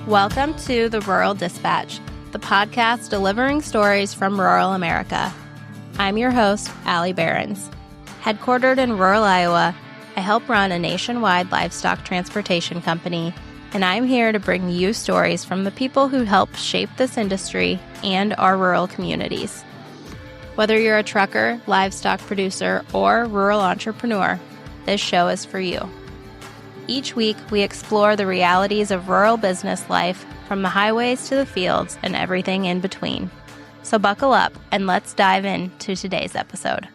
Welcome to the Rural Dispatch, the podcast delivering stories from rural America. I'm your host, Allie Behrens. Headquartered in rural Iowa, I help run a nationwide livestock transportation company, and I'm here to bring you stories from the people who help shape this industry and our rural communities. Whether you're a trucker, livestock producer, or rural entrepreneur, this show is for you. Each week, we explore the realities of rural business life, from the highways to the fields and everything in between. So buckle up and let's dive into today's episode.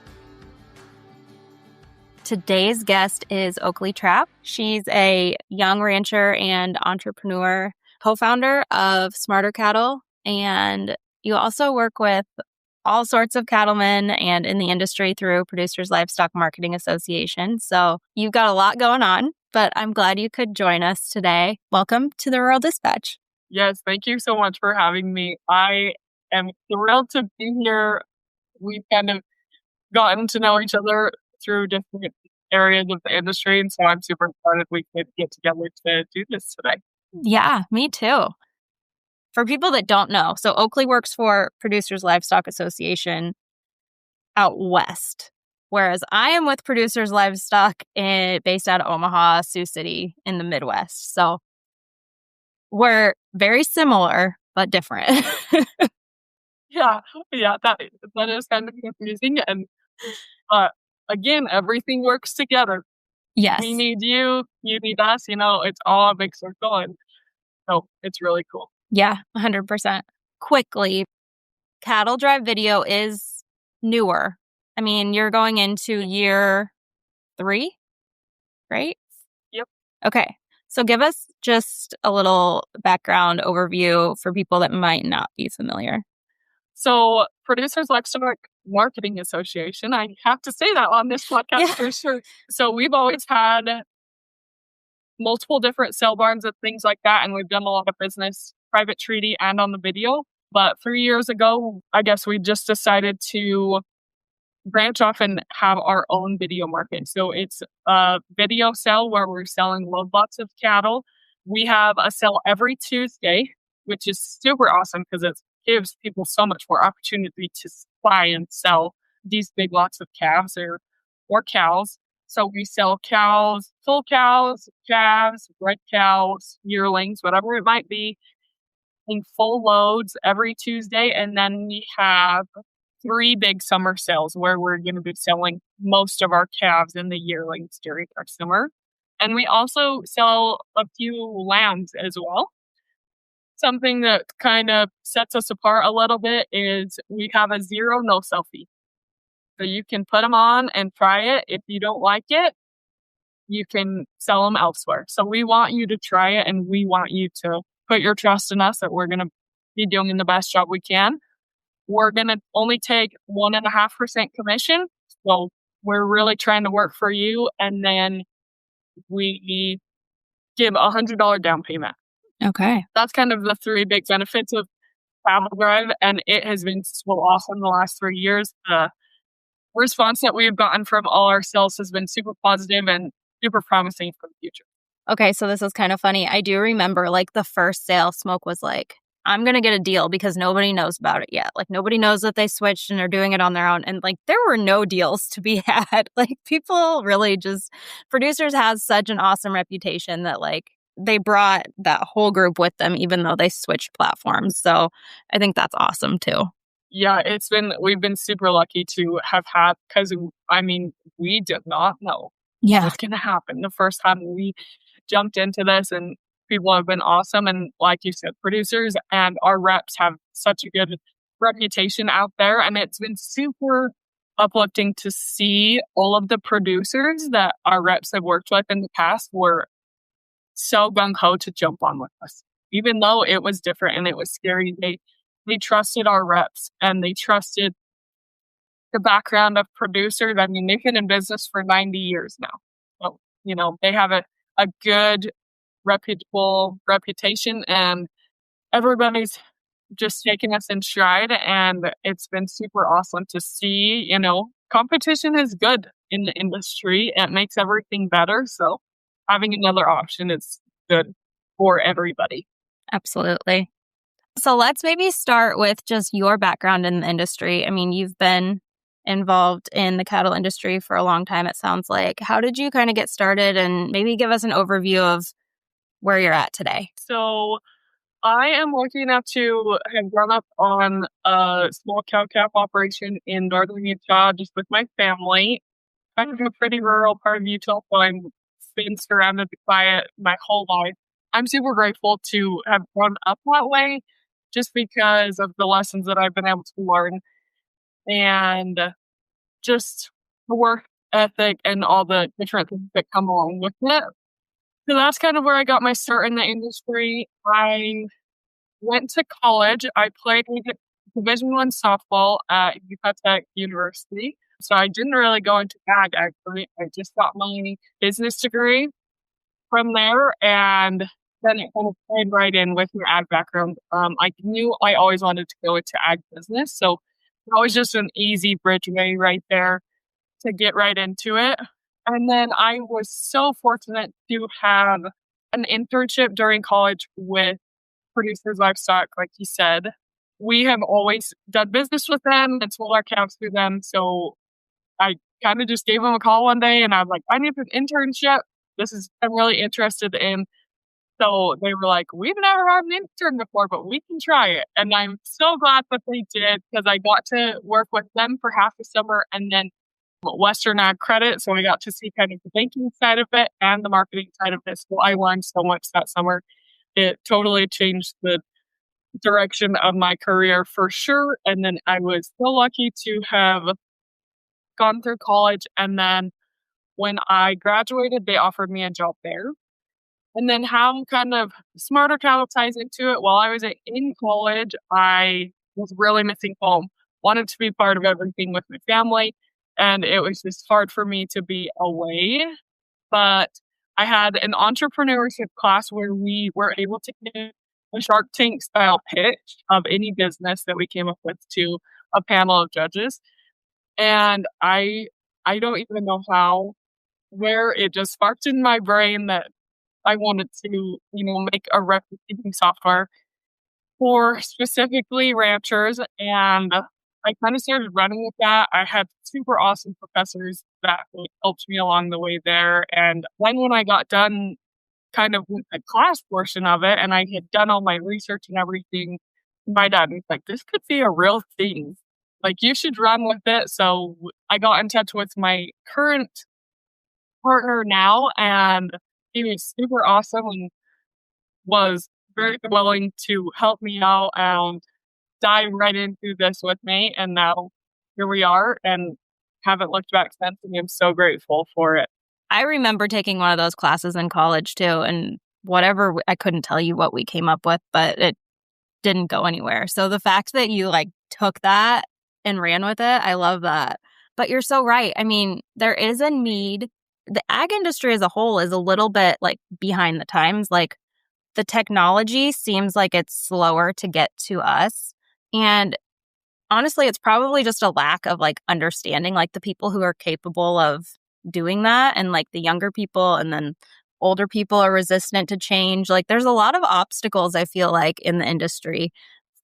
Today's guest is Oakley Trapp. She's a young rancher and entrepreneur, co-founder of Smarter Cattle, and you also work with all sorts of cattlemen and in the industry through Producers Livestock Marketing Association. So you've got a lot going on, but I'm glad you could join us today. Welcome to the Rural Dispatch. Yes, thank you so much for having me. I am thrilled to be here. We've kind of gotten to know each other through different areas of the industry, and so I'm super excited we could get together to do this today. Yeah, me too. For people that don't know, so Oakley works for Producers Livestock Association out west, whereas I am with Producers Livestock based out of Omaha, Sioux City in the Midwest. So we're very similar, but different. Yeah, that is kind of confusing. And again, everything works together. Yes. We need you, you need us, it's all a big circle. And so it's really cool. Yeah, 100%. Quickly, Cattle Drive Video is newer. I mean, you're going into year 3, right? Yep. Okay. So give us just a little background overview for people that might not be familiar. So Producers Livestock Marketing Association, I have to say that on this podcast for sure. So we've always had multiple different sale barns and things like that, and we've done a lot of business, private treaty and on the video. But 3 years ago, I guess we just decided to branch off and have our own video market. So it's a video sale where we're selling lots of cattle. We have a sale every Tuesday, which is super awesome because it gives people so much more opportunity to buy and sell these big lots of calves or cows. So we sell cows, full cows, calves, red cows, yearlings, whatever it might be, in full loads every Tuesday. And then we have 3 big summer sales where we're going to be selling most of our calves and the yearlings during our summer. And we also sell a few lambs as well. Something that kind of sets us apart a little bit is we have a zero no-sell fee. So you can put them on and try it. If you don't like it, you can sell them elsewhere. So we want you to try it, and we want you to put your trust in us that we're going to be doing the best job we can. We're going to only take 1.5% commission. So we're really trying to work for you. And then we give $100 down payment. Okay. That's kind of the 3 big benefits of Cattle Drive. And it has been so awesome the last 3 years. The response that we've gotten from all our sales has been super positive and super promising for the future. Okay, so this is kind of funny. I do remember the first sale, Smoke was like, I'm going to get a deal because nobody knows about it yet. Nobody knows that they switched and are doing it on their own. And there were no deals to be had. People really Producers has such an awesome reputation that they brought that whole group with them, even though they switched platforms. So I think that's awesome too. Yeah, we've been super lucky to have had, because we did not know what's going to happen the first time we jumped into this, and people have been awesome. And like you said, Producers and our reps have such a good reputation out there. And it's been super uplifting to see all of the producers that our reps have worked with in the past were so gung-ho to jump on with us. Even though it was different and it was scary, they trusted our reps and they trusted the background of Producers. They've been in business for 90 years now. So, they have a good, reputable reputation, and everybody's just taking us in stride. And it's been super awesome to see, competition is good in the industry. It makes everything better. So having another option is good for everybody. Absolutely. So let's maybe start with just your background in the industry. I mean, you've been involved in the cattle industry for a long time, it sounds like. How did you kind of get started, and maybe give us an overview of where you're at today? So I am lucky enough to have grown up on a small cow calf operation in northern Utah, just with my family. Kind of a pretty rural part of Utah, so I've been surrounded by it my whole life. I'm super grateful to have grown up that way, just because of the lessons that I've been able to learn and just the work ethic and all the different things that come along with it. So that's kind of where I got my start in the industry. I went to college. I played Division I softball at Utah Tech University. So I didn't really go into ag, actually. I just got my business degree from there, and then it kind of played right in with your ag background. I knew I always wanted to go into ag business, so that was just an easy bridgeway right there to get right into it. And then I was so fortunate to have an internship during college with Producers Livestock, like you said. We have always done business with them and sold our calves through them. So I kind of just gave them a call one day and I'm like, I need an internship. I'm really interested in. So they were like, we've never had an intern before, but we can try it. And I'm so glad that they did, because I got to work with them for half the summer and then Western Ag Credit. So I got to see kind of the banking side of it and the marketing side of it. So I learned so much that summer. It totally changed the direction of my career for sure. And then I was so lucky to have gone through college. And then when I graduated, they offered me a job there. And then how kind of smarter cattle ties into it. While I was in college, I was really missing home, wanted to be part of everything with my family. And it was just hard for me to be away. But I had an entrepreneurship class where we were able to give a Shark Tank style pitch of any business that we came up with to a panel of judges. And I don't even know where it just sparked in my brain that I wanted to, make a record keeping software for specifically ranchers. And I kind of started running with that. I had super awesome professors that helped me along the way there. And then when I got done kind of with the class portion of it and I had done all my research and everything, my dad was like, this could be a real thing. Like, you should run with it. So I got in touch with my current partner now, and he was super awesome and was very willing to help me out and dive right into this with me. And now here we are and haven't looked back since. And I'm so grateful for it. I remember taking one of those classes in college too, and I couldn't tell you what we came up with, but it didn't go anywhere. So the fact that you took that and ran with it, I love that. But you're so right. I mean, there is a need. The ag industry as a whole is a little bit behind the times. The technology seems like it's slower to get to us. And honestly, it's probably just a lack of understanding the people who are capable of doing that, and the younger people, and then older people are resistant to change. There's a lot of obstacles, I feel in the industry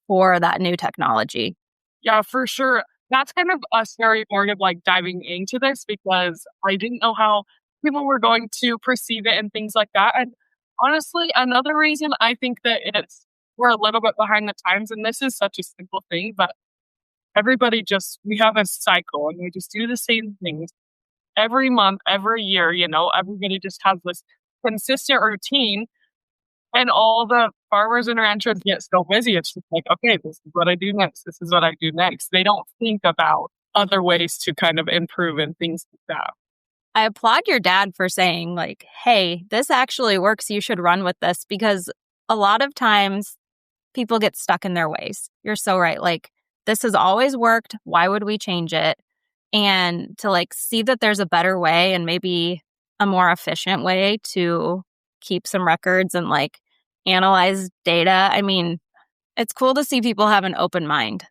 for that new technology. Yeah, for sure. That's kind of a scary part of diving into this, because I didn't know how people were going to perceive it and things like that. And honestly, another reason I think that we're a little bit behind the times, and this is such a simple thing, but we have a cycle and we just do the same things every month, every year. Everybody just has this consistent routine, and all the farmers and ranchers get so busy. It's just okay, this is what I do next. This is what I do next. They don't think about other ways to kind of improve and things like that. I applaud your dad for saying hey, this actually works. You should run with this, because a lot of times people get stuck in their ways. You're so right. This has always worked. Why would we change it? And to see that there's a better way, and maybe a more efficient way to keep some records and analyze data. I mean, it's cool to see people have an open mind.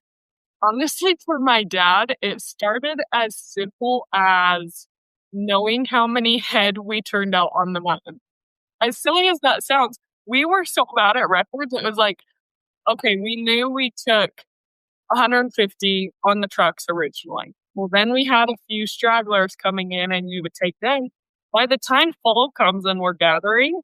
Honestly, for my dad, it started as simple as knowing how many head we turned out on the mountain. As silly as that sounds, we were so bad at records. It was like, okay, we knew we took 150 on the trucks originally. Well, then we had a few stragglers coming in and you would take them. By the time fall comes and we're gathering,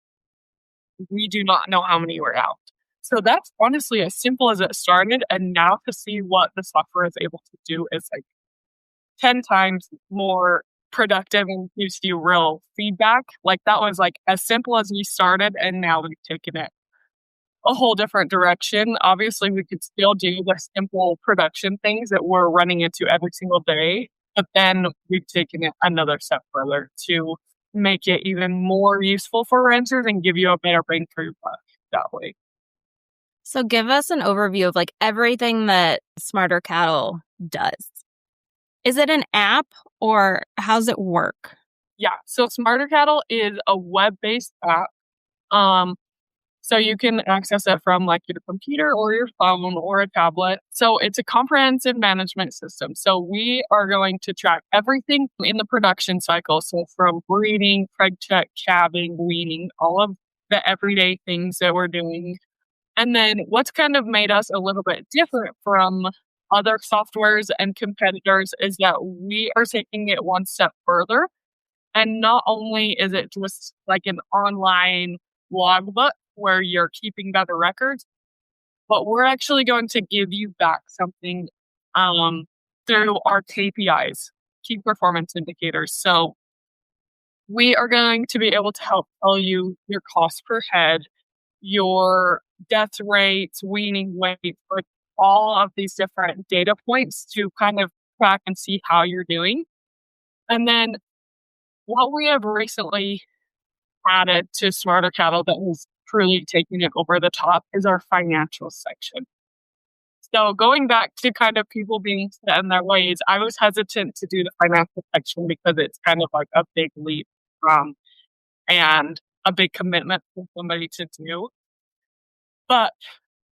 we do not know how many were out. So that's honestly as simple as it started. And now to see what the software is able to do is like 10 times more productive and gives you real feedback. Like that was like as simple as we started. And now we've taken it a whole different direction. Obviously, we could still do the simple production things that we're running into every single day, but then we've taken it another step further to make it even more useful for ranchers and give you a better bang for your buck that way. So give us an overview of like everything that Smarter Cattle does. Is it an app or how's it work? Yeah, so Smarter Cattle is a web-based app. So you can access it from like your computer or your phone or a tablet. So it's a comprehensive management system. So we are going to track everything in the production cycle. So from breeding, preg check, calving, weaning, all of the everyday things that we're doing. And then what's kind of made us a little bit different from other softwares and competitors is that we are taking it one step further. And not only is it just like an online logbook where you're keeping better records, but we're actually going to give you back something through our KPIs, key performance indicators. So we are going to be able to help tell you your cost per head, your death rates, weaning weight, for all of these different data points to kind of track and see how you're doing. And then what we have recently added to Smarter Cattle that has truly taken it over the top is our financial section. So going back to kind of people being set in their ways, I was hesitant to do the financial section because it's kind of like a big leap and a big commitment for somebody to do. But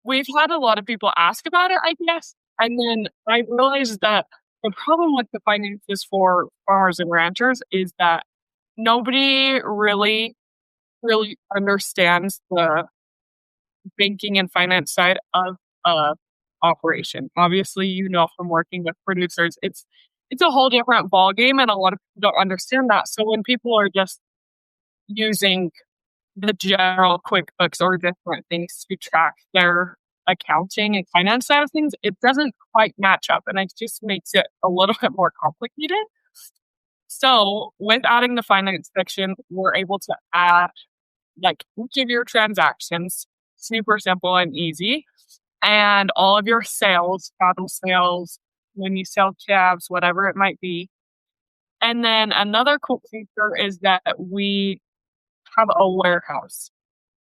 we've had a lot of people ask about it, I guess. And then I realized that the problem with the finances for farmers and ranchers is that nobody really understands the banking and finance side of operation. Obviously, you know from working with producers, it's a whole different ballgame, and a lot of people don't understand that. So when people are just using the general QuickBooks or different things to track their accounting and finance side of things, it doesn't quite match up, and it just makes it a little bit more complicated. So with adding the finance section, we're able to add like each of your transactions, super simple and easy, and all of your sales, cattle sales, when you sell calves, whatever it might be. And then another cool feature is that we have a warehouse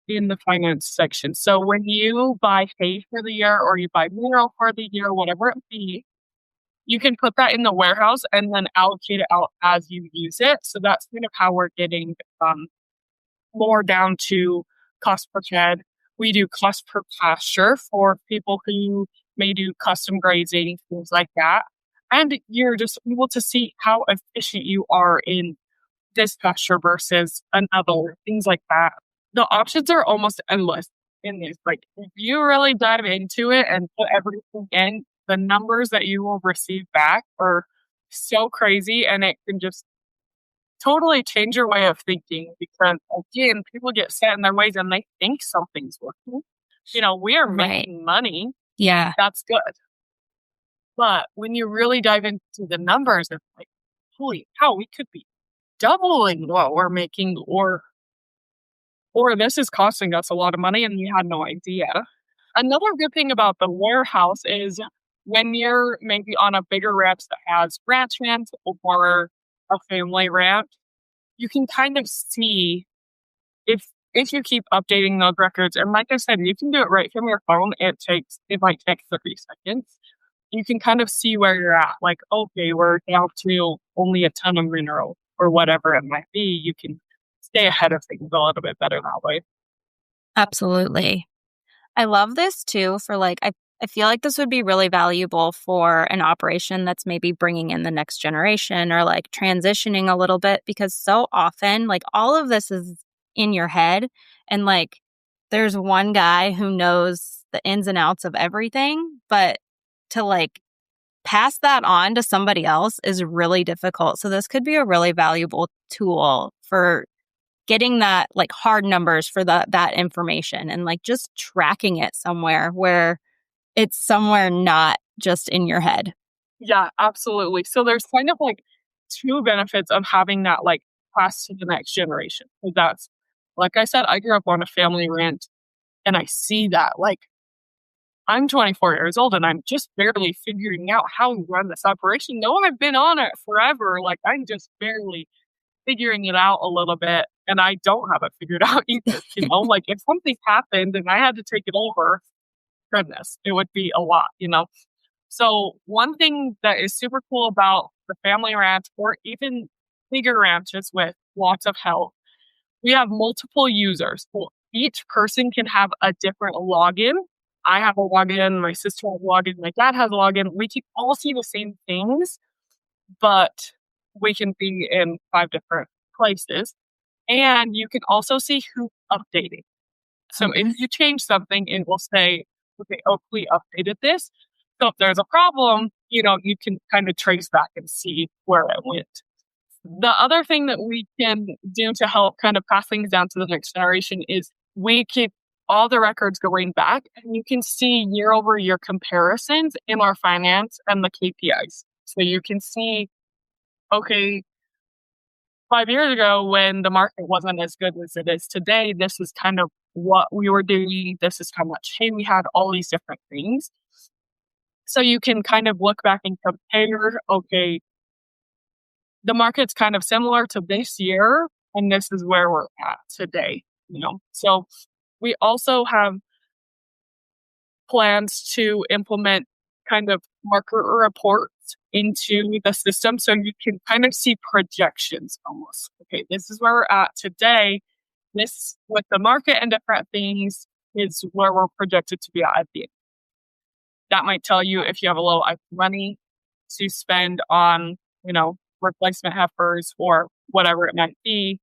in the finance section. So when you buy hay for the year or you buy mineral for the year, whatever it be, you can put that in the warehouse and then allocate it out as you use it. So that's kind of how we're getting more down to cost per head. We do cost per pasture for people who may do custom grazing, things like that. And you're just able to see how efficient you are in this pasture versus another, things like that. The options are almost endless in this. Like, if you really dive into it and put everything in, the numbers that you will receive back are so crazy, and it can just totally change your way of thinking because, again, people get set in their ways and they think something's working. You know, we are making money. Yeah. That's good. But when you really dive into the numbers, it's like, holy cow, we could be doubling what we're making, or this is costing us a lot of money and we had no idea. Another good thing about the warehouse is when you're maybe on a bigger ranch that has ranch hands or a family ranch, you can kind of see if you keep updating those records. And like I said, you can do it right from your phone. It might take 30 seconds. You can kind of see where you're at. Like, okay, we're down to only a ton of mineral or whatever it might be. You can stay ahead of things a little bit better that way. Absolutely. I love this too for like, I feel like this would be really valuable for an operation that's maybe bringing in the next generation or like transitioning a little bit, because so often like all of this is in your head and like there's one guy who knows the ins and outs of everything, but to like pass that on to somebody else is really difficult. So this could be a really valuable tool for getting that like hard numbers for that information and like just tracking it somewhere where it's somewhere not just in your head. Yeah, absolutely. So there's kind of like two benefits of having that like pass to the next generation. So that's, like I said, I grew up on a family ranch and I see that. Like, I'm 24 years old and I'm just barely figuring out how we run this operation. No, I've been on it forever. Like, I'm just barely figuring it out a little bit. And I don't have it figured out either. Like if something happened and I had to take it over, goodness, it would be a lot, So one thing that is super cool about the family ranch or even bigger ranches with lots of help, we have multiple users. So each person can have a different login. I have a login, my sister has a login, my dad has a login. We can all see the same things, but we can be in 5 different places. And you can also see who's updating. So if you change something, it will say, okay, oh, we updated this. So if there's a problem, you can kind of trace back and see where it went. The other thing that we can do to help kind of pass things down to the next generation is we keep all the records going back and you can see year over year comparisons in our finance and the KPIs. So you can see, okay, 5 years ago when the market wasn't as good as it is today, this is kind of what we were doing. This is how much hay we had, all these different things. So you can kind of look back and compare, okay, the market's kind of similar to this year, and this is where we're at today, So we also have plans to implement kind of market reports into the system so you can kind of see projections almost. Okay, this is where we're at today. This, with the market and different things, is where we're projected to be at the end. That might tell you if you have a little money to spend on, replacement heifers or whatever it might be.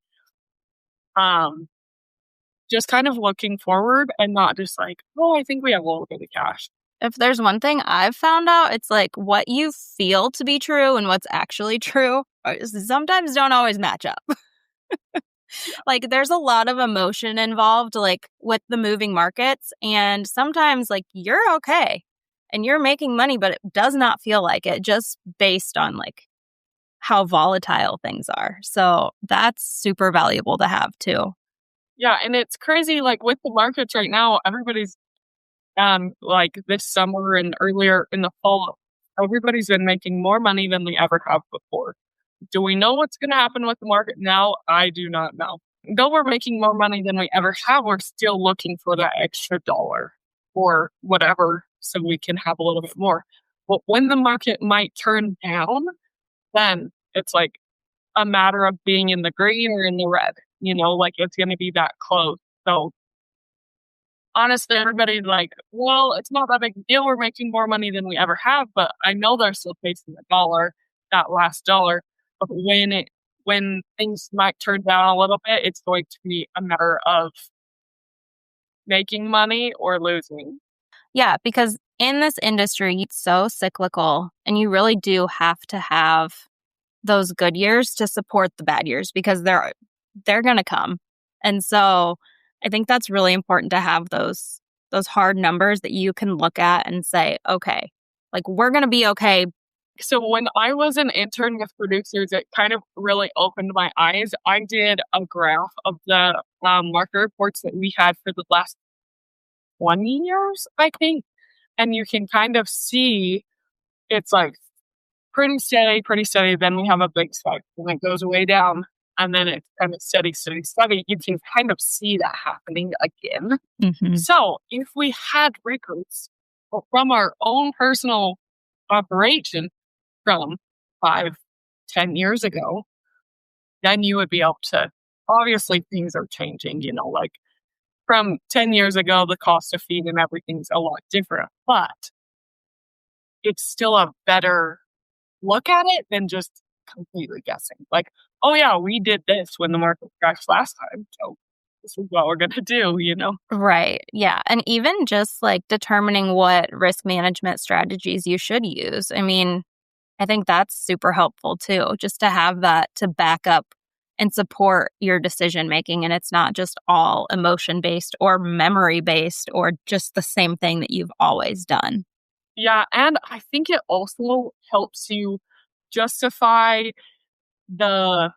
Just kind of looking forward and not just like, oh, I think we have a little bit of cash. If there's one thing I've found out, it's like what you feel to be true and what's actually true sometimes don't always match up. Like there's a lot of emotion involved, like with the moving markets. And sometimes like you're okay and you're making money, but it does not feel like it just based on like how volatile things are. So that's super valuable to have too. Yeah. And it's crazy. Like with the markets right now, everybody's like this summer and earlier in the fall, everybody's been making more money than they ever have before. Do we know what's going to happen with the market now? I do not know. Though we're making more money than we ever have, we're still looking for that extra dollar or whatever so we can have a little bit more. But when the market might turn down, then it's like a matter of being in the green or in the red, like it's going to be that close. So honestly, everybody's like, well, it's not that big a deal. We're making more money than we ever have, but I know they're still facing the dollar, that last dollar. But when things might turn down a little bit, it's going to be a matter of making money or losing. Yeah, because in this industry, it's so cyclical and you really do have to have those good years to support the bad years because they're going to come. And so I think that's really important to have those hard numbers that you can look at and say, okay, like we're going to be okay. So when I was an intern with producers, it kind of really opened my eyes. I did a graph of the market reports that we had for the last 20 years, I think. And you can kind of see it's like pretty steady. Then we have a big spike and it goes way down. And then it's kind of steady. You can kind of see that happening again. Mm-hmm. So if we had records from our own personal operation from 5-10 years ago, then you would be able to, obviously things are changing, like from 10 years ago, the cost of feed and everything's a lot different, but it's still a better look at it than just completely guessing. Like, oh yeah, we did this when the market crashed last time. So this is what we're going to do, you know? Right. Yeah. And even just like determining what risk management strategies you should use. I mean, I think that's super helpful too, just to have that to back up and support your decision making. And it's not just all emotion based or memory based or just the same thing that you've always done. Yeah. And I think it also helps you justify the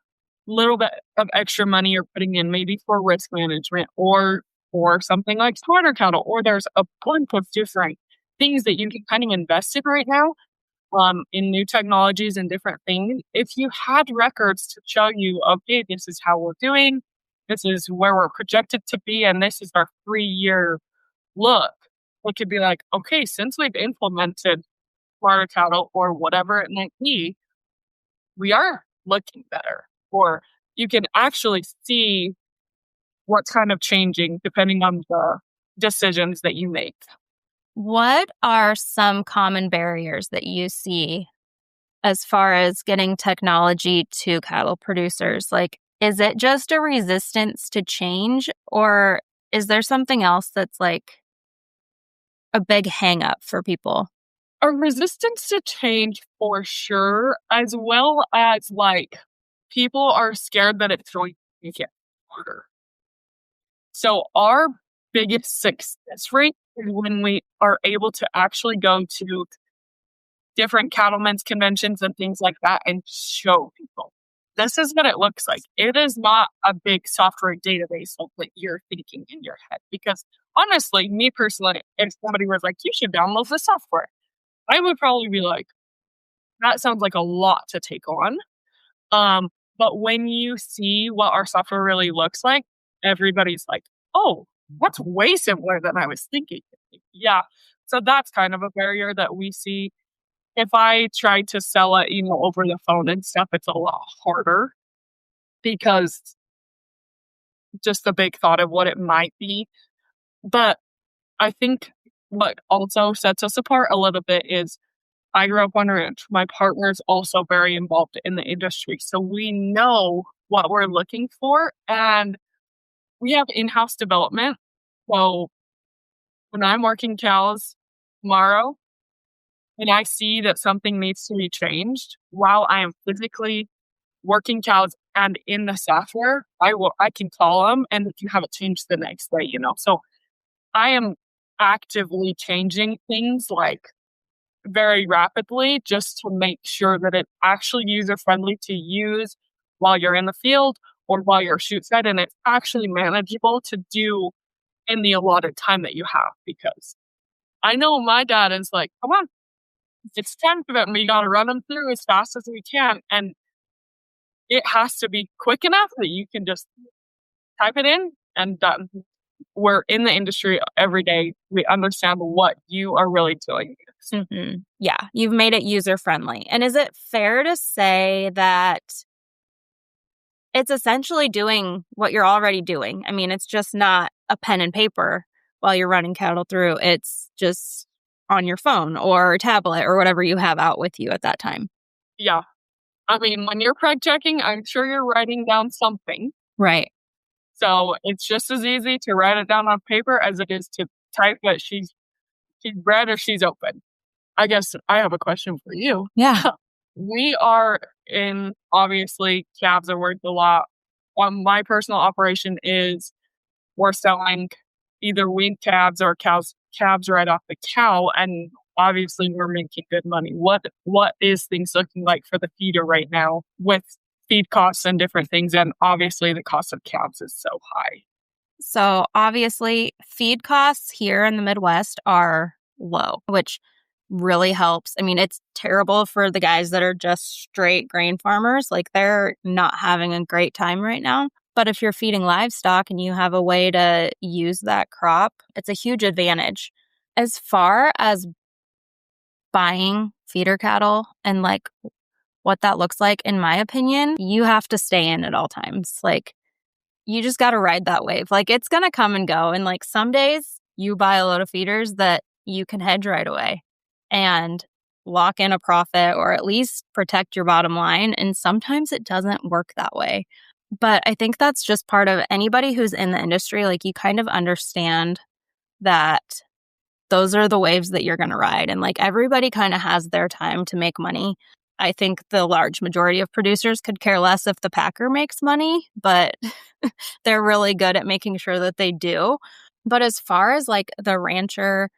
little bit of extra money you're putting in, maybe for risk management or for something like smarter cattle, or there's a bunch of different things that you can kind of invest in right now, in new technologies and different things. If you had records to show you, okay, this is how we're doing, this is where we're projected to be, and this is our 3-year look, it could be like, okay, since we've implemented smarter cattle or whatever it might be, we are looking better. Or you can actually see what's kind of changing depending on the decisions that you make. What are some common barriers that you see as far as getting technology to cattle producers? Like, is it just a resistance to change, or is there something else that's like a big hang up for people? A resistance to change for sure, as well as like people are scared that it's going to get harder. So our biggest success rate is when we are able to actually go to different cattlemen's conventions and things like that and show people. This is what it looks like. It is not a big software database like what you're thinking in your head. Because honestly, me personally, if somebody was like, you should download the software, I would probably be like, that sounds like a lot to take on. But when you see what our software really looks like, everybody's like, oh, that's way simpler than I was thinking. Yeah. So that's kind of a barrier that we see. If I try to sell it, over the phone and stuff, it's a lot harder because just the big thought of what it might be. But I think what also sets us apart a little bit is I grew up on a ranch. My partner's also very involved in the industry. So we know what we're looking for, and we have in-house development. So when I'm working cows tomorrow and I see that something needs to be changed while I am physically working cows and in the software, I can call them and we can have it changed the next day. So I am actively changing things like very rapidly just to make sure that it's actually user friendly to use while you're in the field or while you're shoot side, and it's actually manageable to do in the allotted time that you have. Because I know my dad is like, come on, it's 10 of them. We got to run them through as fast as we can. And it has to be quick enough that you can just type it in and done. We're in the industry every day. We understand what you are really doing. Mm-hmm. Yeah, you've made it user friendly. And is it fair to say that it's essentially doing what you're already doing? I mean, it's just not a pen and paper while you're running cattle through. It's just on your phone or tablet or whatever you have out with you at that time. Yeah. I mean, when you're preg checking, I'm sure you're writing down something. Right. So it's just as easy to write it down on paper as it is to type that she's bred or she's open. I guess I have a question for you. Yeah. We are in, obviously, calves are worth a lot. My personal operation is we're selling either weaned calves or calves right off the cow, and obviously we're making good money. What is things looking like for the feeder right now with feed costs and different things? And obviously the cost of calves is so high. So obviously feed costs here in the Midwest are low, which really helps. I mean, it's terrible for the guys that are just straight grain farmers. Like, they're not having a great time right now. But if you're feeding livestock and you have a way to use that crop, it's a huge advantage. As far as buying feeder cattle and like what that looks like, in my opinion, you have to stay in at all times. Like, you just got to ride that wave. Like, it's going to come and go. And like, some days you buy a load of feeders that you can hedge right away and lock in a profit or at least protect your bottom line. And sometimes it doesn't work that way. But I think that's just part of anybody who's in the industry. Like, you kind of understand that those are the waves that you're going to ride. And like, everybody kind of has their time to make money. I think the large majority of producers could care less if the packer makes money, but they're really good at making sure that they do. But as far as like the rancher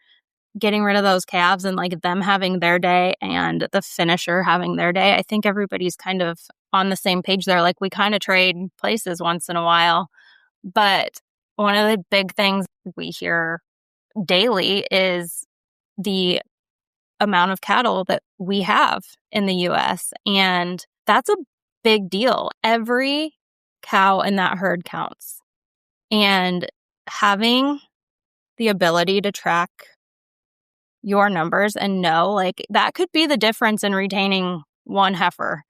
getting rid of those calves and like them having their day and the finisher having their day, I think everybody's kind of on the same page there. Like, we kind of trade places once in a while. But one of the big things we hear daily is the amount of cattle that we have in the US. And that's a big deal. Every cow in that herd counts. And having the ability to track your numbers and know, like, that could be the difference in retaining one heifer.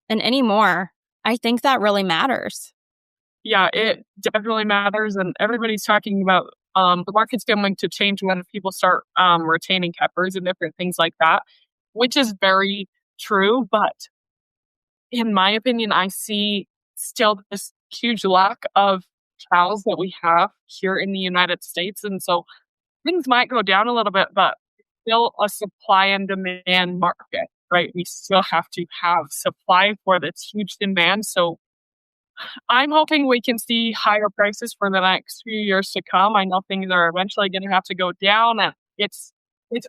And anymore, I think that really matters. Yeah, it definitely matters. And everybody's talking about the market's going to change when people start retaining heifers and different things like that, which is very true. But in my opinion, I see still this huge lack of cows that we have here in the United States. And so things might go down a little bit, but still a supply and demand market, right? We still have to have supply for this huge demand. So I'm hoping we can see higher prices for the next few years to come. I know things are eventually going to have to go down, and it's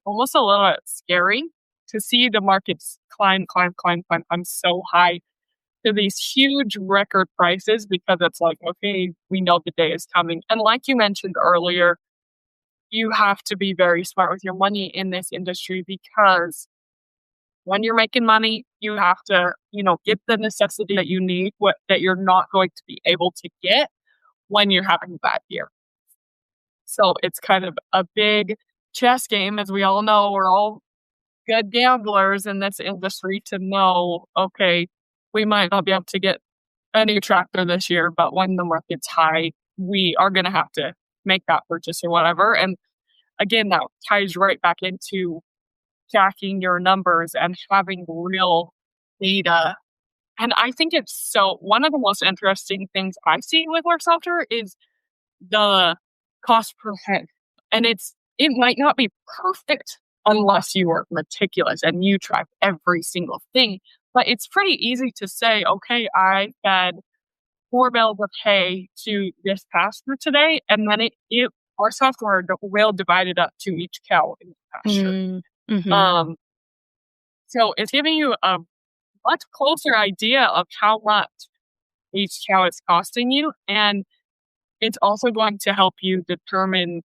almost a little bit scary to see the markets climb so high to these huge record prices, because it's like, okay, we know the day is coming. And like you mentioned earlier, you have to be very smart with your money in this industry, because when you're making money, you have to, get the necessity that you need, that you're not going to be able to get when you're having a bad year. So it's kind of a big chess game. As we all know, we're all good gamblers in this industry to know, okay, we might not be able to get a new tractor this year, but when the market's high, we are going to have to make that purchase or whatever. And again, that ties right back into tracking your numbers and having real data. And I think one of the most interesting things I see with work software is the cost per head. And it might not be perfect unless you are meticulous and you track every single thing. But it's pretty easy to say, okay, I fed 4 bales of hay to this pasture today, and then our software will divide it up to each cow in the pasture. Mm-hmm. So it's giving you a much closer idea of how much each cow is costing you. And it's also going to help you determine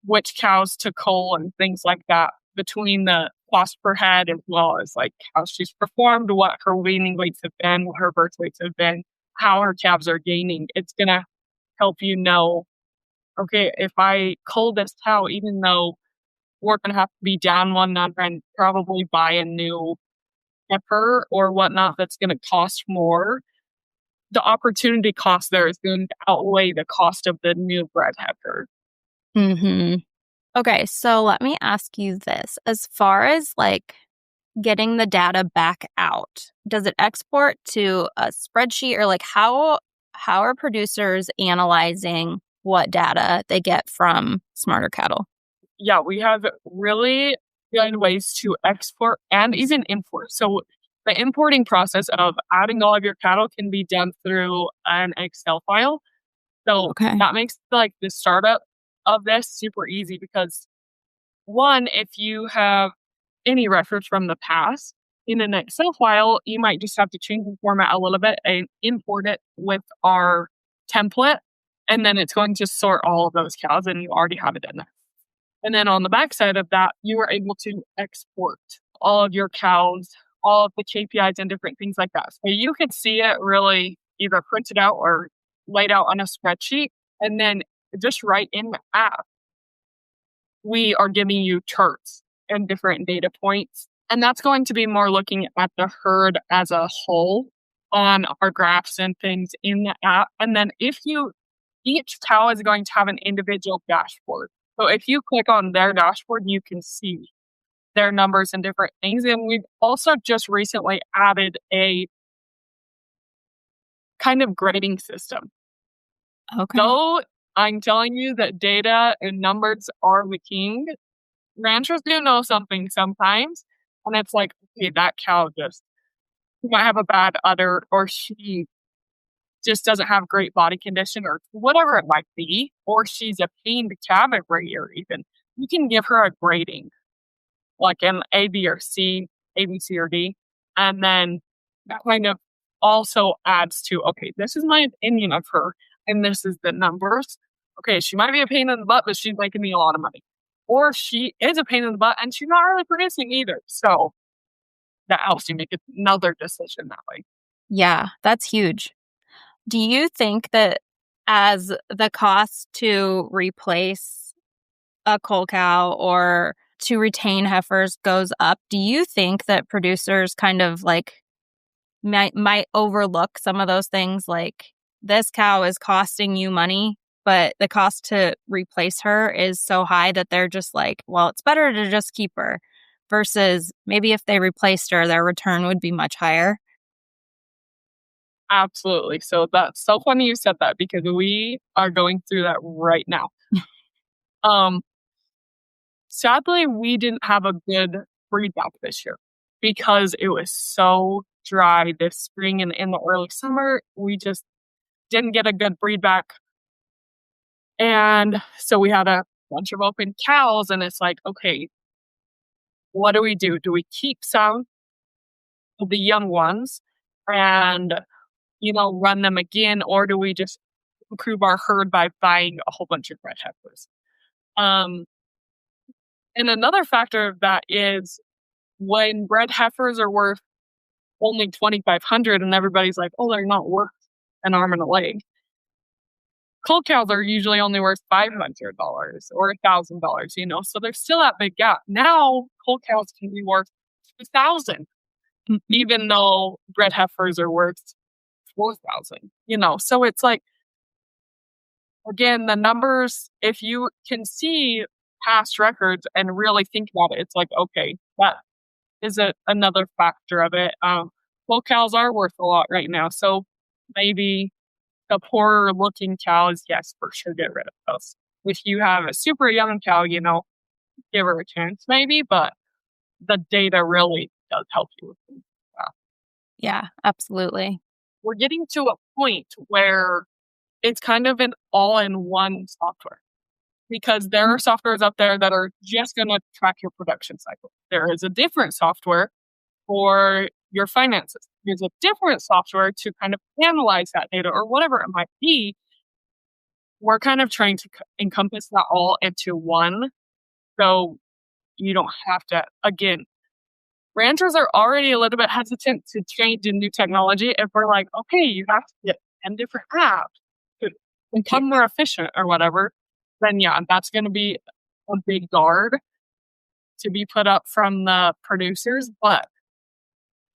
which cows to cull and things like that, between the cost per head, as well as like how she's performed, what her weaning weights have been, what her birth weights have been, how her calves are gaining. It's going to help you know, okay, if I cull this cow, even though we're going to have to be down one number and probably buy a new heifer or whatnot that's going to cost more, the opportunity cost there is going to outweigh the cost of the new bred heifer. Mm-hmm. Okay, so let me ask you this. As far as like getting the data back out, does it export to a spreadsheet, or like how are producers analyzing what data they get from Smarter Cattle? Yeah, we have really good ways to export and even import. So the importing process of adding all of your cattle can be done through an Excel file. So that makes like the startup of this super easy, because one, if you have any records from the past in an Excel file, you might just have to change the format a little bit and import it with our template. And then it's going to sort all of those cows, and you already have it in there. And then on the backside of that, you are able to export all of your cows, all of the KPIs and different things like that. So you could see it really either printed out or laid out on a spreadsheet. And then just right in the app, we are giving you charts and different data points. And that's going to be more looking at the herd as a whole on our graphs and things in the app. And then each cow is going to have an individual dashboard. So if you click on their dashboard, you can see their numbers and different things. And we've also just recently added a kind of grading system. Okay. Though I'm telling you that data and numbers are the king, ranchers do know something sometimes. And it's like, okay, that cow just might have a bad udder, or she just doesn't have great body condition, or whatever it might be, or she's a pain to calve breeder even. You can give her a grading, like an A, B, or C, A, B, C, or D. And then that kind of also adds to, okay, this is my opinion of her, and this is the numbers. Okay, she might be a pain in the butt, but she's making me a lot of money. Or she is a pain in the butt, and she's not really producing either. So that helps you make another decision that way. Yeah, that's huge. Do you think that as the cost to replace a cull cow or to retain heifers goes up, do you think that producers kind of like might overlook some of those things, like this cow is costing you money, but the cost to replace her is so high that they're just like, well, it's better to just keep her, versus maybe if they replaced her, their return would be much higher? Absolutely. So that's so funny you said that, because we are going through that right now. Sadly, we didn't have a good breed back this year because it was so dry this spring and in the early summer. We just didn't get a good breed back. And so we had a bunch of open cows, and it's like, okay, what do we do? Do we keep some of the young ones and, run them again, or do we just improve our herd by buying a whole bunch of bred heifers? And another factor of that is when bred heifers are worth only $2,500 and everybody's like, oh, they're not worth an arm and a leg. Cull cows are usually only worth $500 or $1,000, so there's still that big gap. Now, cull cows can be worth $2,000, even though bred heifers are worth $4,000, so it's like, again, the numbers, if you can see past records and really think about it, it's like, okay, that is another factor of it. Cull cows are worth a lot right now. So maybe the poorer looking cows, yes, for sure, get rid of those. If you have a super young cow, give her a chance maybe, but the data really does help you with them. Yeah, absolutely. We're getting to a point where it's kind of an all-in-one software, because there are softwares out there that are just going to track your production cycle. There is a different software for your finances. There's a different software to kind of analyze that data or whatever it might be. We're kind of trying to encompass that all into one, so you don't have to, again, ranchers are already a little bit hesitant to change in new technology. If we're like, okay, you have to get 10 different apps to become more efficient or whatever, then yeah, that's going to be a big guard to be put up from the producers. But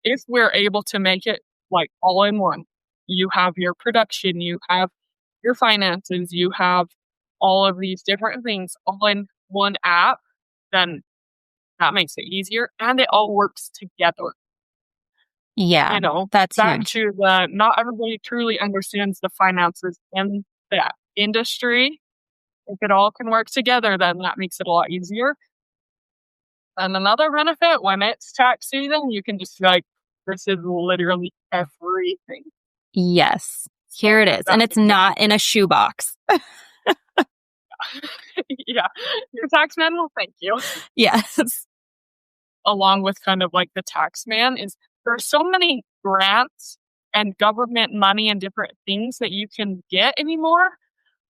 if we're able to make it like all in one, you have your production, you have your finances, you have all of these different things all in one app, then that makes it easier, and it all works together. Yeah, that's back huge. to the, not everybody truly understands the finances in that industry. If it all can work together, then that makes it a lot easier. And another benefit, when it's tax season, you can just be like, this is literally everything. Yes, here it is. And it's not in a shoebox. Yeah, your tax man will thank you. Yes. Along with kind of like the tax man, is there's so many grants and government money and different things that you can get anymore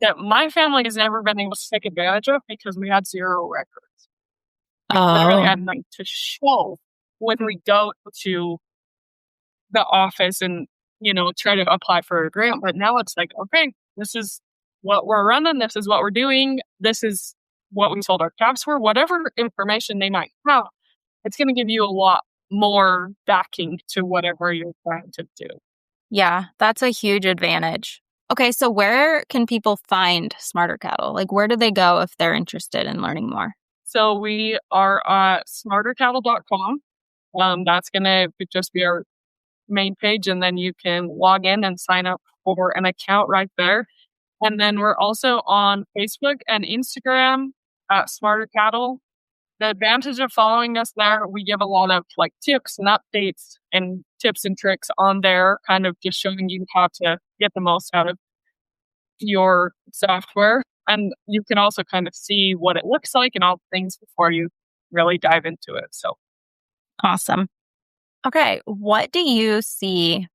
that my family has never been able to take advantage of because we had zero records. We literally had nothing to show when we go to the office and, try to apply for a grant. But now it's like, okay, this is what we're running. This is what we're doing. This is what we sold our calves for. Whatever information they might have, it's going to give you a lot more backing to whatever you're trying to do. Yeah, that's a huge advantage. Okay, so where can people find Smarter Cattle? Like, where do they go if they're interested in learning more? So we are at smartercattle.com. That's going to just be our main page, and then you can log in and sign up for an account right there. And then we're also on Facebook and Instagram at Smarter Cattle. The advantage of following us there, we give a lot of like tips and updates and tips and tricks on there, kind of just showing you how to get the most out of your software. And you can also kind of see what it looks like and all the things before you really dive into it. So Awesome. Okay. What do you see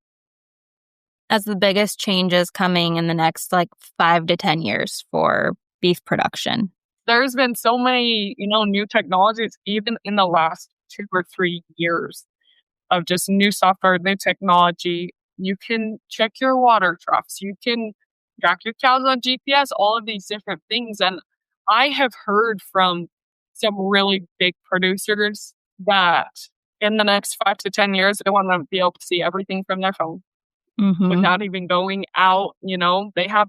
as the biggest changes coming in the next like 5 to 10 years for beef production? there's been so many, new technologies, even in the last 2 or 3 years of just new software, new technology. You can check your water troughs. You can track your cows on GPS, all of these different things. And I have heard from some really big producers that in the next 5 to 10 years, they want to be able to see everything from their phone without even going out. They have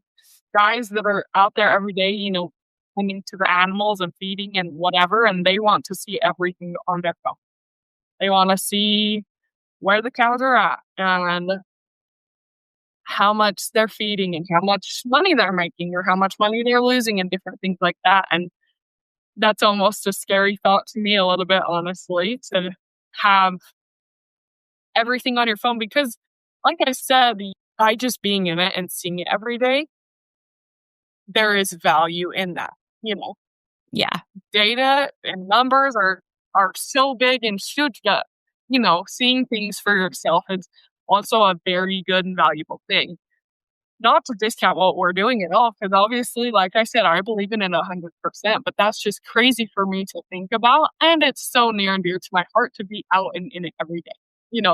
guys that are out there every day, tending to the animals and feeding and whatever, and they want to see everything on their phone. They want to see where the cows are at and how much they're feeding and how much money they're making or how much money they're losing and different things like that. And that's almost a scary thought to me a little bit, honestly, to have everything on your phone because, like I said, by just being in it and seeing it every day, there is value in that. Yeah. Data and numbers are so big and huge that, seeing things for yourself is also a very good and valuable thing. Not to discount what we're doing at all, because obviously, like I said, I believe in it 100%, but that's just crazy for me to think about. And it's so near and dear to my heart to be out and in it every day.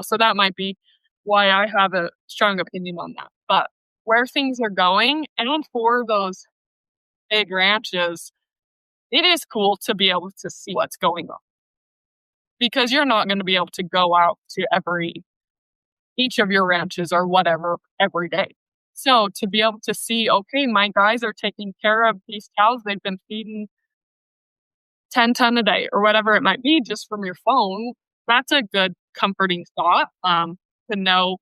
So that might be why I have a strong opinion on that. But where things are going, and for those big ranches, it is cool to be able to see what's going on. Because you're not going to be able to go out to each of your ranches or whatever every day. So to be able to see, okay, my guys are taking care of these cows. They've been feeding 10 ton a day or whatever it might be just from your phone. That's a good comforting thought to know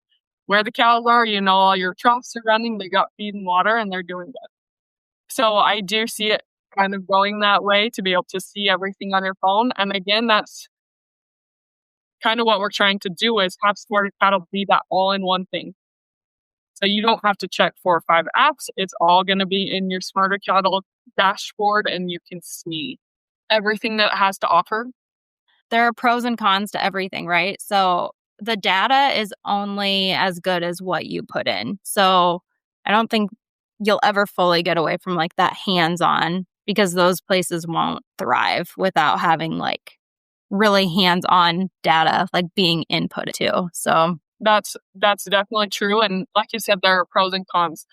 where the cows are. All your troughs are running. They got feed and water and they're doing good. So I do see it kind of going that way to be able to see everything on your phone. And again, that's kind of what we're trying to do is have Smarter Cattle be that all-in-one thing. So you don't have to check 4 or 5 apps. It's all going to be in your Smarter Cattle dashboard and you can see everything that it has to offer. There are pros and cons to everything, right? So the data is only as good as what you put in. So I don't think you'll ever fully get away from like that hands-on because those places won't thrive without having like really hands-on data like being input to. So that's definitely true. And like you said, there are pros and cons.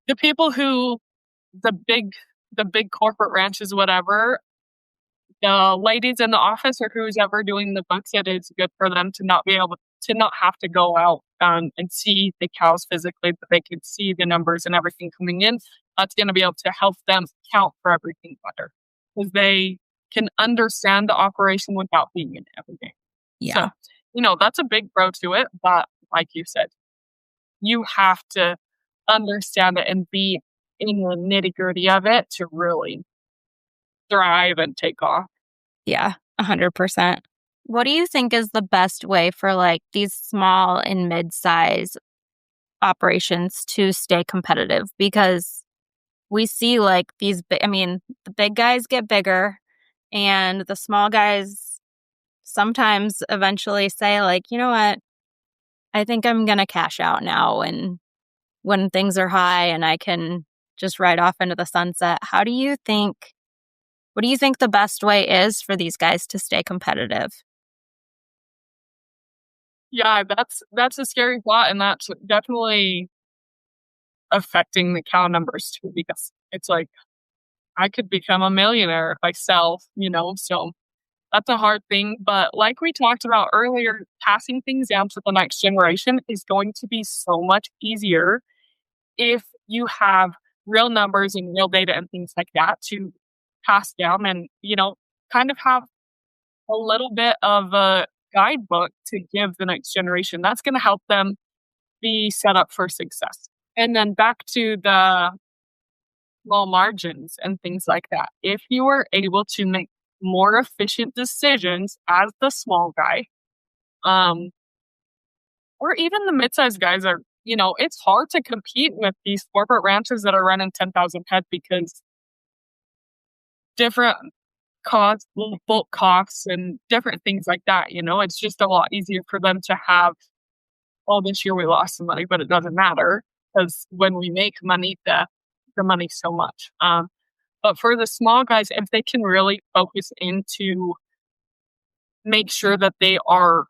The people who the big corporate ranches, whatever, the ladies in the office or who's ever doing the books, it is good for them to not be able to not have to go out and see the cows physically, but they can see the numbers and everything coming in. That's going to be able to help them count for everything better because they can understand the operation without being in it every day. Yeah. So, that's a big pro to it. But like you said, you have to understand it and be in the nitty gritty of it to really thrive and take off. Yeah, 100%. What do you think is the best way for like these small and mid-size operations to stay competitive? Because we see like the big guys get bigger and the small guys sometimes eventually say like, you know what, I think I'm going to cash out now. And when things are high and I can just ride off into the sunset, what do you think the best way is for these guys to stay competitive? Yeah, that's a scary thought, and that's definitely affecting the cow numbers too, because it's like I could become a millionaire if I sell, so that's a hard thing. But like we talked about earlier, passing things down to the next generation is going to be so much easier if you have real numbers and real data and things like that to pass down and, kind of have a little bit of a guidebook to give the next generation. That's going to help them be set up for success. And then back to the low margins and things like that. If you are able to make more efficient decisions as the small guy, or even the mid-sized guys are, it's hard to compete with these corporate ranchers that are running 10,000 head because different costs, bulk costs, and different things like that. It's just a lot easier for them to have, oh, this year we lost some money, but it doesn't matter because when we make money, the money's so much. But for the small guys, if they can really focus into make sure that they are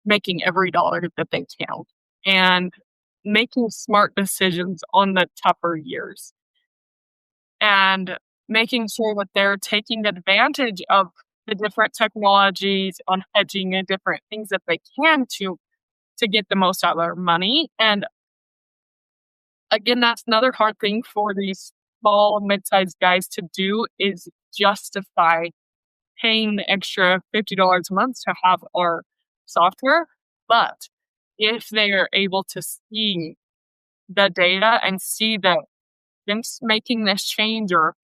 making every dollar that they can and making smart decisions on the tougher years and making sure that they're taking advantage of the different technologies on hedging and different things that they can to get the most out of their money. And again, that's another hard thing for these small and mid-sized guys to do is justify paying the extra $50 a month to have our software. But if they are able to see the data and see that them making this change or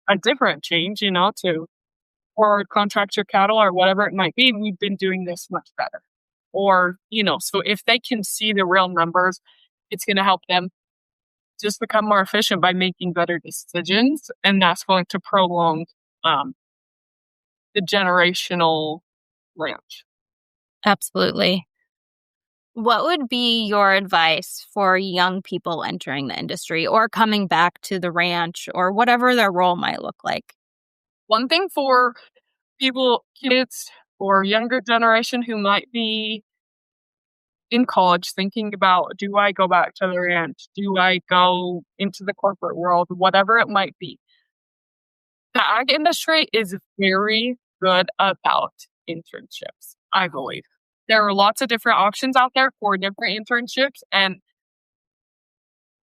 a different change, to or contract your cattle or whatever it might be, we've been doing this much better. Or, so if they can see the real numbers, it's going to help them just become more efficient by making better decisions. And that's going to prolong the generational ranch. Absolutely. What would be your advice for young people entering the industry or coming back to the ranch or whatever their role might look like? One thing for people, kids or younger generation who might be in college thinking about, do I go back to the ranch? Do I go into the corporate world? Whatever it might be. The ag industry is very good about internships, I believe. There are lots of different options out there for different internships, and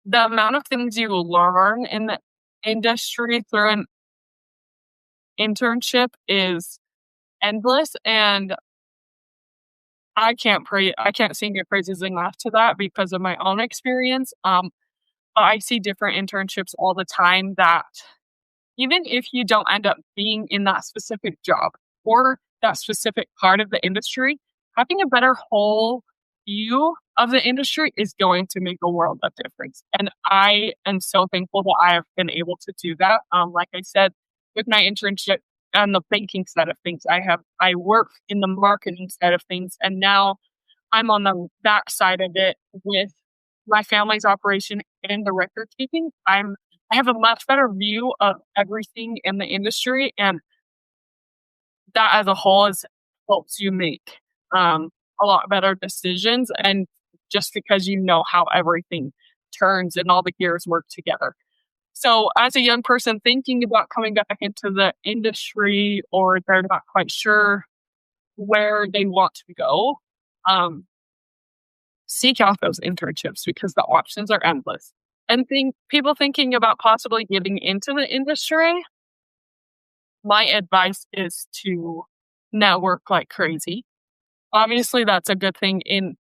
the amount of things you learn in the industry through an internship is endless, and I can't sing your praises enough to that because of my own experience. I see different internships all the time that even if you don't end up being in that specific job or that specific part of the industry, having a better whole view of the industry is going to make a world of difference. And I am so thankful that I have been able to do that. Like I said, with my internship on the banking side of things, I work in the marketing side of things, and now I'm on the back side of it with my family's operation and the record keeping. I have a much better view of everything in the industry, and that as a whole helps you make a lot better decisions. And just because you know how everything turns and all the gears work together. So as a young person thinking about coming back into the industry, or they're not quite sure where they want to go, seek out those internships because the options are endless. And people thinking about possibly getting into the industry, my advice is to network like crazy. Obviously, that's a good thing in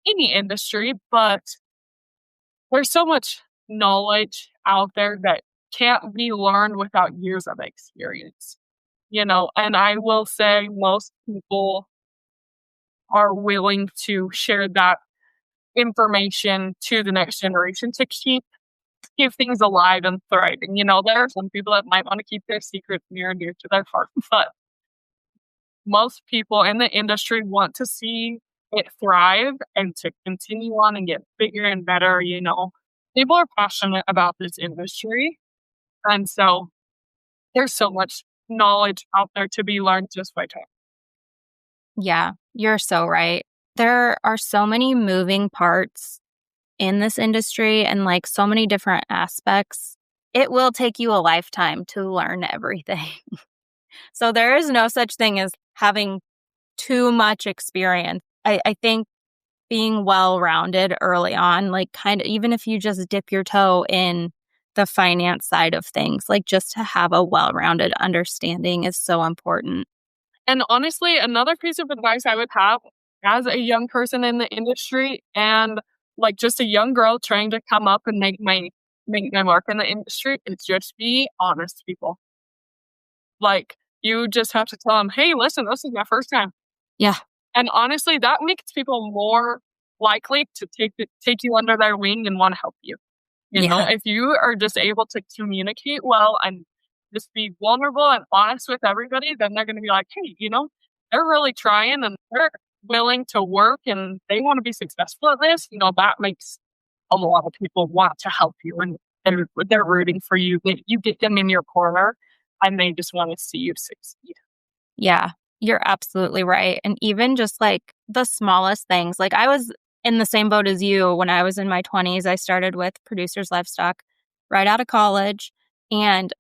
any industry, but there's so much knowledge out there that can't be learned without years of experience, and I will say most people are willing to share that information to the next generation to keep things alive and thriving. There are some people that might want to keep their secrets near and dear to their heart, but most people in the industry want to see it thrive and to continue on and get bigger and better. People are passionate about this industry. And so there's so much knowledge out there to be learned just by talking. Yeah, you're so right. There are so many moving parts in this industry and so many different aspects. It will take you a lifetime to learn everything. So there is no such thing as having too much experience. I think being well-rounded early on, kind of, even if you just dip your toe in the finance side of things, just to have a well-rounded understanding is so important. And honestly, another piece of advice I would have as a young person in the industry and like just a young girl trying to come up and make my mark in the industry is just be honest, people. Like, you just have to tell them, hey, listen, this is my first time. Yeah. And honestly, that makes people more likely to take you under their wing and want to help you. You know, if you are just able to communicate well and just be vulnerable and honest with everybody, then they're going to be like, hey, you know, they're really trying and they're willing to work and they want to be successful at this. You know, that makes a lot of people want to help you and they're rooting for you. You get them in your corner and they just want to see you succeed. Yeah, you're absolutely right. And even just like the smallest things, like I was in the same boat as you when I was in my 20s. I started with Producers Livestock right out of college and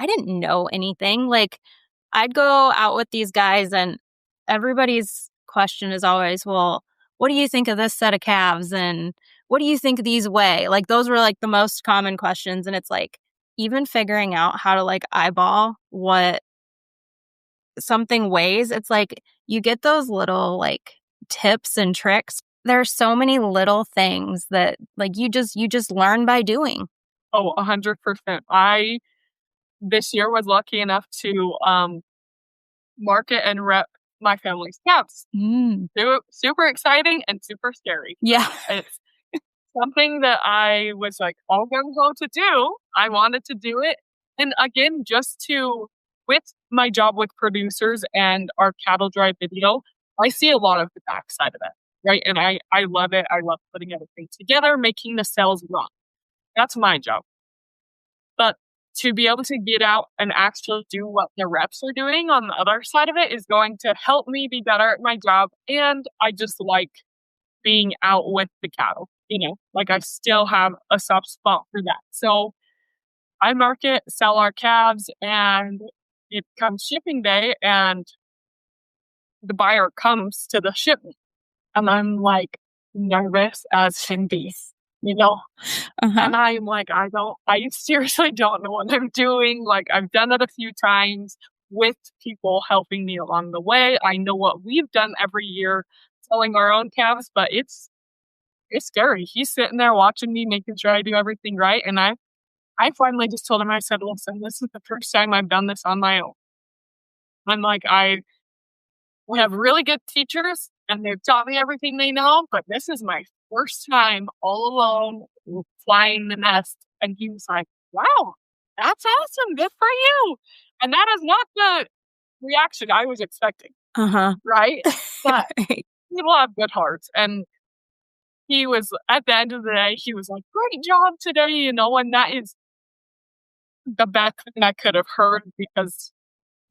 I didn't know anything. Like I'd go out with these guys and everybody's question is always, well, what do you think of this set of calves? And what do you think these weigh? Like those were like the most common questions. And it's like even figuring out how to like eyeball what something weighs, it's like you get those little like tips and tricks. There's so many little things that like you just learn by doing. Oh, 100%. I this year was lucky enough to market and rep my family's calves. Super exciting and super scary. Yeah. It's something that I was like all gung-ho to do. I wanted to do it. And again, with my job with producers and our cattle drive video, I see a lot of the backside of it, right? And I love it. I love putting everything together, making the sales run. That's my job. But to be able to get out and actually do what the reps are doing on the other side of it is going to help me be better at my job. And I just like being out with the cattle, you know, like I still have a soft spot for that. So I market, sell our calves, and it comes shipping day and the buyer comes to the shipment and I'm like nervous as can be, you know? And I'm like, I seriously don't know what I'm doing. Like I've done it a few times with people helping me along the way. I know what we've done every year selling our own calves, but it's scary. He's sitting there watching me, making sure I do everything right. And I finally just told him, I said, listen, this is the first time I've done this on my own. I'm like, we have really good teachers and they've taught me everything they know, but this is my first time all alone flying the nest. And he was like, wow, that's awesome. Good for you. And that is not the reaction I was expecting. Right? But people have good hearts. And he was, at the end of the day, he was like, great job today, you know, and that is the best thing I could have heard because,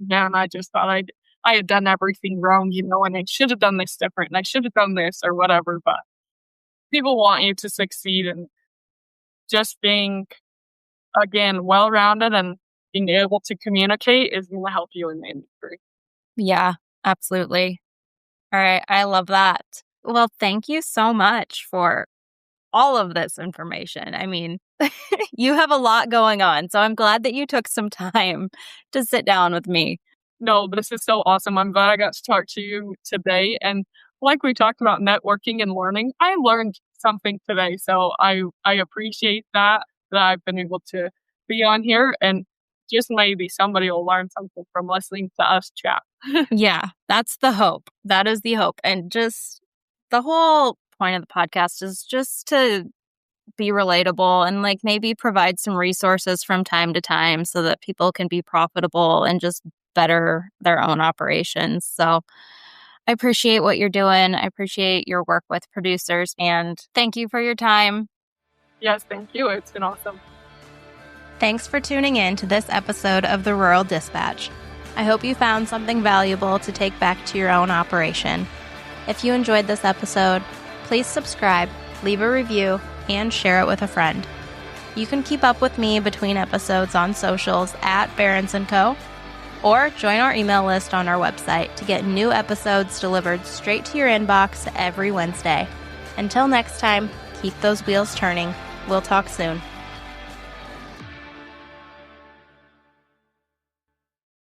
man, I just thought I had done everything wrong, you know, and I should have done this different and I should have done this or whatever. But people want you to succeed and just being, again, well-rounded and being able to communicate is going to help you in the industry. Yeah, absolutely. All right. I love that. Well, thank you so much for all of this information. I mean, you have a lot going on, so I'm glad that you took some time to sit down with me. No, this is so awesome. I'm glad I got to talk to you today. And like we talked about networking and learning, I learned something today. So I appreciate that I've been able to be on here and just maybe somebody will learn something from listening to us chat. Yeah, that's the hope. That is the hope. And just the whole point of the podcast is just to be relatable and like maybe provide some resources from time to time so that people can be profitable and just better their own operations. So I appreciate what you're doing. I appreciate your work with producers and thank you for your time. Yes, thank you. It's been awesome. Thanks for tuning in to this episode of the Rural Dispatch. I hope you found something valuable to take back to your own operation. If you enjoyed this episode, please subscribe, leave a review, and share it with a friend. You can keep up with me between episodes on socials at Barons & Co. or join our email list on our website to get new episodes delivered straight to your inbox every Wednesday. Until next time, keep those wheels turning. We'll talk soon.